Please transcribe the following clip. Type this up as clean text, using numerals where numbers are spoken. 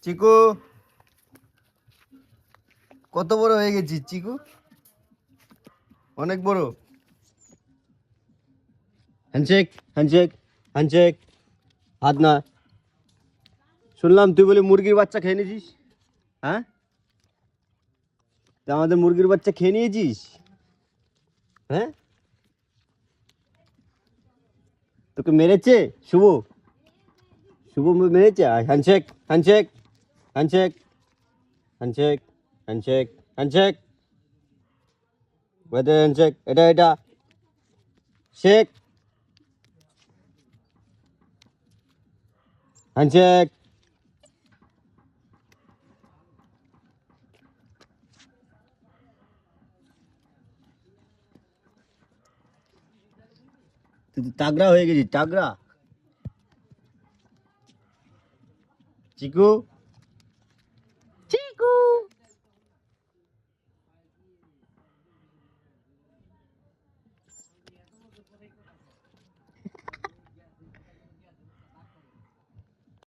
চিকু কত বড় হয়ে গেছিস চিকু? অনেক বড়। Handshake handshake handshake. হাত না। শুনলাম তুই বলে মুরগির বাচ্চা খেয়ে নিয়েছিস। হ্যাঁ, তুই আমাদের মুরগির বাচ্চা খেয়ে নিয়েছিস? হ্যাঁ, তোকে মেরেছে শুভ? শুভ মেরেছে? Handshake handshake handshake handshake handshake handshake. Handshake, এটা এটা শেক হ্যান্ডশেক। তুই তো তাগড়া হয়ে গেছিস, তাগড়া চিকু।